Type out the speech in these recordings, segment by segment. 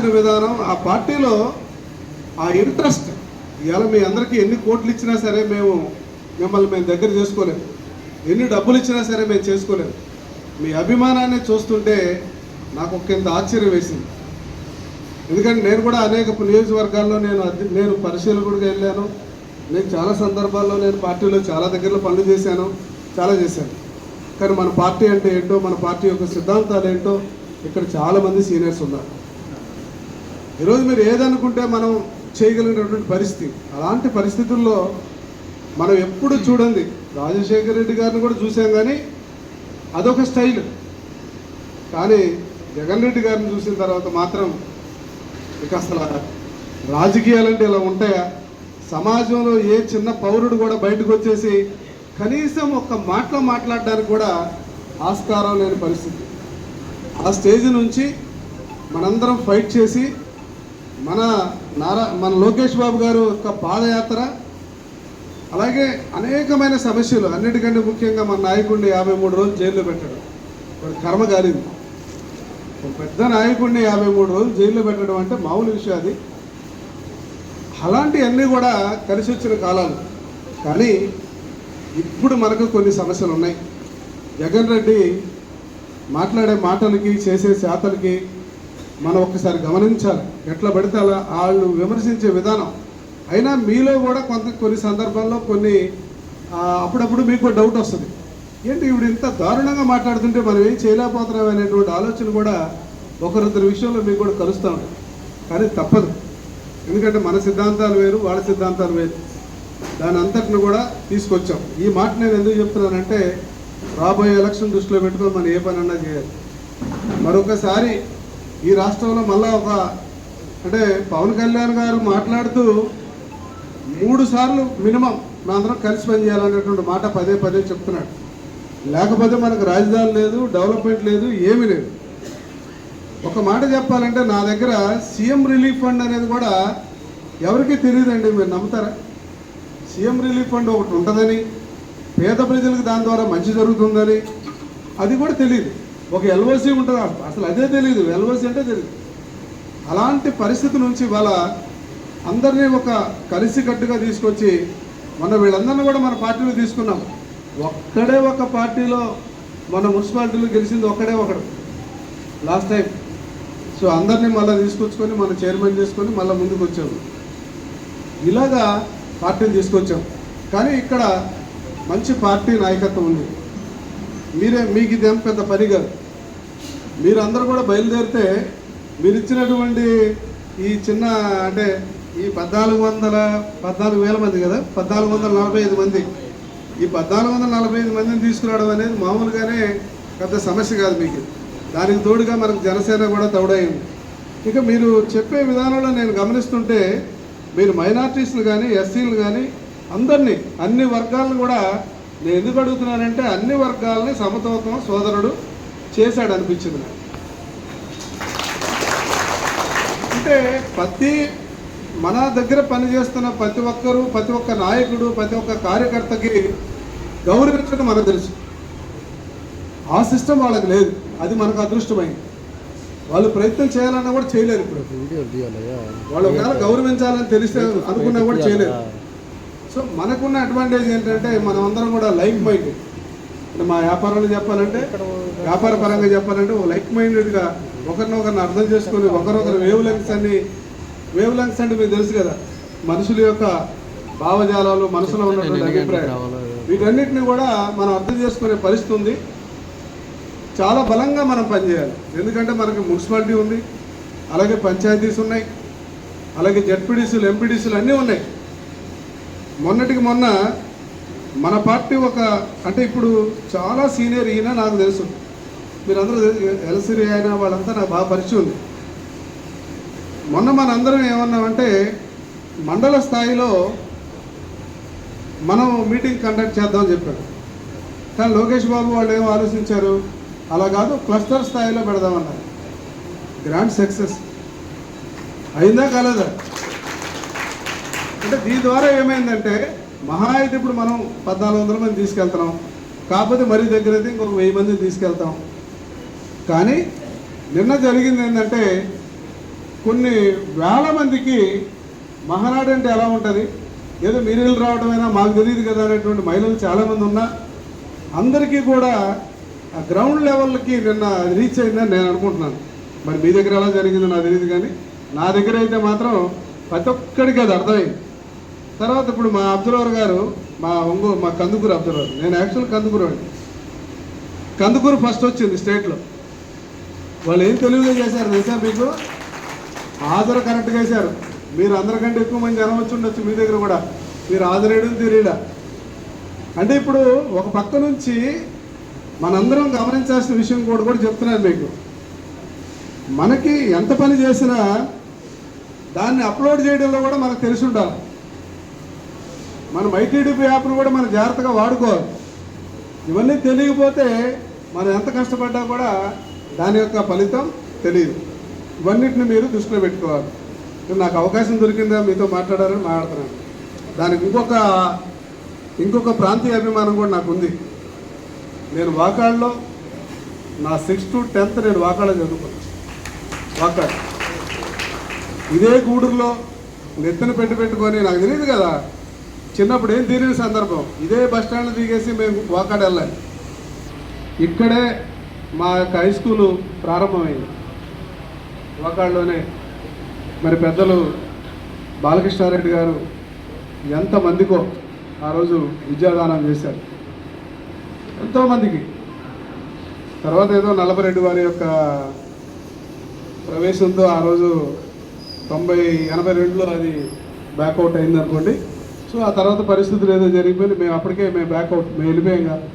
ఆలోచన విధానం, ఆ పార్టీలో ఆ ఇంట్రెస్ట్. ఇవాళ మీ అందరికీ ఎన్ని కోట్లు ఇచ్చినా సరే మిమ్మల్ని మేము దగ్గర చేసుకోలేము, ఎన్ని డబ్బులు ఇచ్చినా సరే మేము చేసుకోలేము. మీ అభిమానాన్ని చూస్తుంటే నాకు ఒకంత ఆశ్చర్యం వేసింది. ఎందుకంటే నేను కూడా అనేక నియోజకవర్గాల్లో నేను పరిశీలకుడిగా వెళ్ళాను. నేను చాలా సందర్భాల్లో నేను పార్టీలో చాలా దగ్గరలో పనులు చేశాను, చాలా చేశాను. కానీ మన పార్టీ అంటే ఏంటో, మన పార్టీ యొక్క సిద్ధాంతాలు ఏంటో ఇక్కడ చాలామంది సీనియర్స్ ఉన్నారు. ఈరోజు మీరు ఏదనుకుంటే మనం చేయగలిగినటువంటి పరిస్థితి. అలాంటి పరిస్థితుల్లో మనం ఎప్పుడు చూడండి, రాజశేఖర రెడ్డి గారిని కూడా చూసాం, కానీ అదొక స్టైల్. కానీ జగన్ రెడ్డి గారిని చూసిన తర్వాత మాత్రం ఇక అసలు రాజకీయాలంటే ఇలా ఉంటాయా? సమాజంలో ఏ చిన్న పౌరుడు కూడా బయటకు వచ్చేసి కనీసం ఒక్క మాటలో మాట్లాడడానికి కూడా ఆస్కారం లేని పరిస్థితి. ఆ స్టేజ్ నుంచి మనందరం ఫైట్ చేసి మన లోకేష్ బాబు గారు యొక్క పాదయాత్ర, అలాగే అనేకమైన సమస్యలు, అన్నిటికంటే ముఖ్యంగా మన నాయకుడిని 53 రోజులు జైల్లో పెట్టడం కర్మ కాలింది. ఒక పెద్ద నాయకుడిని 53 రోజులు జైల్లో పెట్టడం అంటే మామూలు విషయం అది. అలాంటివన్నీ కూడా కలిసి వచ్చిన కాలాలు. కానీ ఇప్పుడు మనకు కొన్ని సమస్యలు ఉన్నాయి. జగన్ రెడ్డి మాట్లాడే మాటలకి, చేసే శాతలకి మనం ఒక్కసారి గమనించాలి. ఎట్లా పడితే అలా వాళ్ళు విమర్శించే విధానం. అయినా మీలో కూడా కొన్ని సందర్భాల్లో అప్పుడప్పుడు మీకు డౌట్ వస్తుంది, ఏంటి ఇప్పుడు ఇంత దారుణంగా మాట్లాడుతుంటే మనం ఏం చేయలేకపోతున్నాం అనేటువంటి ఆలోచన కూడా ఒకరిద్దరి విషయంలో మీకు కూడా కలుస్తూ ఉంటాయి. కానీ తప్పదు, ఎందుకంటే మన సిద్ధాంతాలు వేరు, వాళ్ళ సిద్ధాంతాలు వేరు. దాని అంతటిని కూడా తీసుకొచ్చాం. ఈ మాట నేను ఎందుకు చెప్తున్నానంటే, రాబోయే ఎలక్షన్ దృష్టిలో పెట్టుకొని మనం ఏ పని అన్నా చేయాలి. మరొకసారి ఈ రాష్ట్రంలో మళ్ళా అంటే పవన్ కళ్యాణ్ గారు మాట్లాడుతూ 3 సార్లు మినిమం మా అందరం కలిసి పనిచేయాలనేటువంటి మాట పదే పదే చెప్తున్నాడు. లేకపోతే మనకు రాజధాని లేదు, డెవలప్మెంట్ లేదు, ఏమీ లేదు. ఒక మాట చెప్పాలంటే నా దగ్గర సీఎం రిలీఫ్ ఫండ్ అనేది కూడా ఎవరికీ తెలియదండి. మీరు నమ్ముతారా? సీఎం రిలీఫ్ ఫండ్ ఒకటి ఉంటుందని, పేద ప్రజలకు దాని ద్వారా మంచి జరుగుతుందని అది కూడా తెలియదు. ఒక ఎల్ఓసి ఉంటుంది, అసలు అదే తెలియదు. ఎల్ఓసి అంటే తెలియదు. అలాంటి పరిస్థితి నుంచి ఇవాళ అందరినీ ఒక కలిసికట్టుగా తీసుకొచ్చి మన వీళ్ళందరినీ కూడా మన పార్టీలో తీసుకున్నాం. ఒక్కడే ఒక పార్టీలో మన మున్సిపాలిటీలో గెలిచింది ఒకడు లాస్ట్ టైం. సో అందరినీ మళ్ళీ తీసుకొచ్చుకొని మన చైర్మన్ చేసుకొని మళ్ళీ ముందుకు వచ్చాము. ఇలాగా పార్టీని తీసుకొచ్చాం. కానీ ఇక్కడ మంచి పార్టీ నాయకత్వం ఉంది. మీకు ఇదేం పెద్ద పని కాదు. మీరందరూ కూడా బయలుదేరితే మీరు ఇచ్చినటువంటి ఈ చిన్న అంటే ఈ 14,000 మంది కదా, 1445 మంది, ఈ 1445 మందిని తీసుకురావడం అనేది మామూలుగానే పెద్ద సమస్య కాదు మీకు. దానికి తోడుగా మనకు జనసేన కూడా తోడైంది. ఇక మీరు చెప్పే విధానంలో నేను గమనిస్తుంటే మీరు మైనార్టీస్లు కానీ, ఎస్సీలు కానీ అందరినీ, అన్ని వర్గాలను కూడా నేను ఎందుకు అడుగుతున్నానంటే అన్ని వర్గాలని సమతూకం సోదరుడు చేశాడు అనిపించింది నాకు. అంటే మన దగ్గర పనిచేస్తున్న ప్రతి ఒక్కరూ, ప్రతి ఒక్క నాయకుడు, ప్రతి ఒక్క కార్యకర్తకి గౌరవించడం మనకు తెలుసు. ఆ సిస్టమ్ వాళ్ళకి లేదు. అది మనకు అదృష్టమైంది. వాళ్ళు ప్రయత్నం చేయాలన్నా కూడా చేయలేరు. ఇప్పుడు వాళ్ళు ఒకవేళ గౌరవించాలని తెలిస్తే అనుకున్నా కూడా చేయలేరు. సో మనకున్న అడ్వాంటేజ్ ఏంటంటే మనం అందరం కూడా లైక్ మైండెడ్. మా వ్యాపారాలు చెప్పాలంటే, వ్యాపార పరంగా చెప్పాలంటే లైక్ మైండెడ్గా ఒకరినొకరిని అర్థం చేసుకొని ఒకరొకరు వేవ్ లెంగ్స్ అంటే మీకు తెలుసు కదా, మనుషుల యొక్క భావజాలాలు, మనసులో ఉన్నటువంటి అభిప్రాయం, వీటన్నిటిని కూడా మనం అర్థం చేసుకునే పరిస్థితి ఉంది. చాలా బలంగా మనం పనిచేయాలి. ఎందుకంటే మనకి మున్సిపాలిటీ ఉంది, అలాగే పంచాయతీస్ ఉన్నాయి, అలాగే జెడ్పీడీసీలు, ఎంపీడీసీలు అన్నీ ఉన్నాయి. మొన్నటికి మొన్న మన పార్టీ అంటే ఇప్పుడు చాలా సీనియర్ ఈయన నాకు తెలుసు, మీరందరూ ఎల్సిరి అయినా వాళ్ళంతా నాకు బాగా పరిచయం ఉంది. మొన్న మనందరం ఏమన్నామంటే మండల స్థాయిలో మనం మీటింగ్ కండక్ట్ చేద్దామని చెప్పారు. కానీ లోకేష్ బాబు వాళ్ళు ఏమో ఆలోచించారు, అలా కాదు క్లస్టర్ స్థాయిలో పెడదామన్నారు. గ్రాండ్ సక్సెస్ అయిందా కాలేదా? అంటే దీని ద్వారా ఏమైందంటే మహా అయితే ఇప్పుడు మనం 1400 మంది తీసుకెళ్తున్నాం, కాకపోతే మరీ దగ్గర అయితే ఇంకొక 1000 మందిని తీసుకెళ్తాం. కానీ నిన్న జరిగింది ఏంటంటే కొన్ని వేల మందికి మహానాడు అంటే ఎలా ఉంటుంది, ఏదో మీరు రావడమైనా మాకు తెలియదు కదా అనేటువంటి మహిళలు చాలామంది ఉన్నా అందరికీ కూడా ఆ గ్రౌండ్ లెవెల్కి నిన్న రీచ్ అయిందని నేను అనుకుంటున్నాను. మరి మీ దగ్గర ఎలా జరిగిందో నాకు తెలియదు, కానీ నా దగ్గర అయితే మాత్రం ప్రతి ఒక్కడికి అది అర్థమైంది. తర్వాత ఇప్పుడు మా అబ్జర్వర్ గారు, మా కందుకూరు అబ్జర్వర్, నేను యాక్చువల్ కందుకూరు అండి. కందుకూరు ఫస్ట్ వచ్చింది స్టేట్లో. వాళ్ళు ఏం తెలివిగా చేశారు తెలుసా మీకు? హాజరు కరెక్ట్గా వేశారు. మీరు అందరికంటే ఎక్కువ మంది జనం వచ్చి ఉండొచ్చు మీ దగ్గర కూడా, మీరు హాజరేయడం తెలియడా. అంటే ఇప్పుడు ఒక పక్క నుంచి మనందరం గమనించాల్సిన విషయం కూడా చెప్తున్నాను మీకు. మనకి ఎంత పని చేసినా దాన్ని అప్లోడ్ చేయడంలో కూడా మనకు తెలిసి ఉండాలి. మనం ఐటీడీపీ యాప్ను కూడా మనం జాగ్రత్తగా వాడుకోవాలి. ఇవన్నీ తెలియకపోతే మనం ఎంత కష్టపడ్డా కూడా దాని యొక్క ఫలితం తెలియదు. ఇవన్నిటిని మీరు దృష్టిలో పెట్టుకోవాలి. నాకు అవకాశం దొరికిందా మీతో మాట్లాడాలని మాట్లాడుతున్నాను. దానికి ఇంకొక ప్రాంతీయ అభిమానం కూడా నాకు ఉంది. నేను వాకాడులో నా 6th to 10th నేను వాకాడలో చదువుకున్నాను. వాకాడు ఇదే గూడూరులో నెత్తిన పెట్టుకొని, నాకు తెలియదు కదా చిన్నప్పుడు ఏం తెలియని సందర్భం, ఇదే బస్ స్టాండ్లో దిగేసి మేము వాకాడు వెళ్ళాలి. ఇక్కడే మా యొక్క హై స్కూలు ప్రారంభమైంది వాకాడులోనే. మరి పెద్దలు బాలకృష్ణారెడ్డి గారు ఎంతమందికో ఆ రోజు విద్యాదానం చేశారు, ఎంతోమందికి. తర్వాత ఏదో నల్లపరెడ్డి వారి యొక్క ప్రవేశంతో ఆ రోజు 82లో అది బ్యాకౌట్ అయింది అనుకోండి. సో ఆ తర్వాత పరిస్థితులు ఏదో జరిగిపోయి మేము బ్యాకౌట్ వెళ్ళిపోయాం కదా.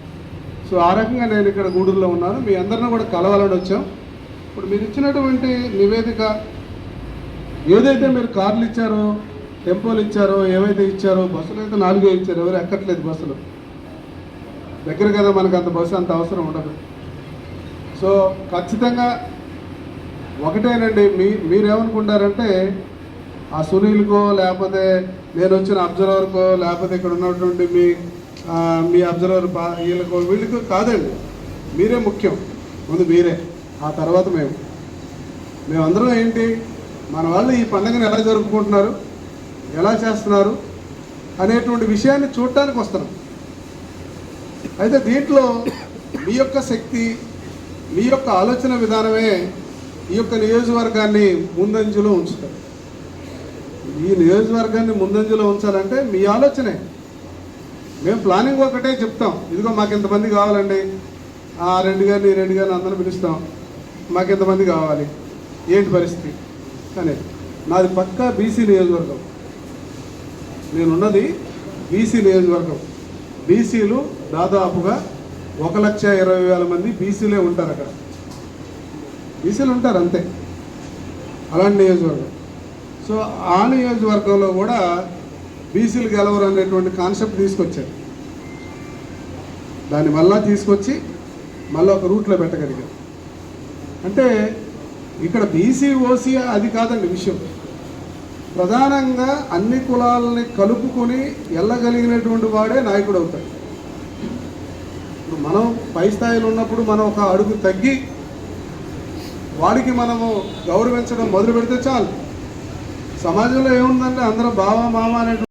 సో ఆ రకంగా నేను ఇక్కడ గూడూరులో ఉన్నాను. మీ అందరిని కూడా కలవాలని వచ్చాం. ఇప్పుడు మీరు ఇచ్చినటువంటి నివేదిక ఏదైతే మీరు కార్లు ఇచ్చారో, టెంపోలు ఇచ్చారో, ఏవైతే ఇచ్చారో, బస్సులు అయితే 4 ఇచ్చారు, ఎవరు ఎక్కట్లేదు బస్సులు. దగ్గర కదా మనకు అంత బస్సు అంత అవసరం ఉండదు. సో ఖచ్చితంగా ఒకటేనండి, మీరేమనుకుంటారంటే ఆ సునీల్కో, లేకపోతే నేను వచ్చిన అబ్జర్వర్కో, లేకపోతే ఇక్కడ ఉన్నటువంటి మీ అబ్జర్వర్ వీళ్ళకో వీళ్ళకో కాదండి. మీరే ముఖ్యం. ముందు మీరే, ఆ తర్వాత మేమందరం ఏంటి, మన వాళ్ళు ఈ పండుగను ఎలా జరుపుకుంటున్నారు, ఎలా చేస్తున్నారు అనేటువంటి విషయాన్ని చూడటానికి వస్తున్నాం. అయితే దీంట్లో మీ యొక్క శక్తి, మీ యొక్క ఆలోచన విధానమే ఈ యొక్క నియోజకవర్గాన్ని ముందంజలో ఉంచుతారు. ఈ నియోజకవర్గాన్ని ముందంజలో ఉంచాలంటే మీ ఆలోచనే. మేము ప్లానింగ్ ఒకటే చెప్తాం, ఇదిగో మాకు ఇంతమంది కావాలండి, ఆ 2 గారిని అందరిని పిలుస్తాం, మాకు ఇంతమంది కావాలి, ఏంటి పరిస్థితి అనేది. నాది పక్కా బీసీ నియోజకవర్గం, నేనున్నది బీసీ నియోజకవర్గం. బీసీలు దాదాపుగా 1,20,000 మంది బీసీలే ఉంటారు అక్కడ. బీసీలు ఉంటారు అంతే, అలాంటి నియోజకవర్గం. సో ఆ నియోజకవర్గంలో కూడా బీసీలు గెలవరు అనేటువంటి కాన్సెప్ట్ తీసుకొచ్చారు. దాన్ని మళ్ళా తీసుకొచ్చి మళ్ళీ ఒక రూట్లో పెట్టగలిగారు. అంటే ఇక్కడ బీసీ ఓసీ అది కాదండి విషయం. ప్రధానంగా అన్ని కులాలని కలుపుకొని వెళ్ళగలిగినటువంటి వాడే నాయకుడు అవుతాడు. ఇప్పుడు మనం పై స్థాయిలో ఉన్నప్పుడు మనం ఒక అడుగు తగ్గి వాడికి మనము గౌరవించడం మొదలు పెడితే చాలు. సమాజంలో ఏముందంటే అందరూ బావ మామ అనేటువంటి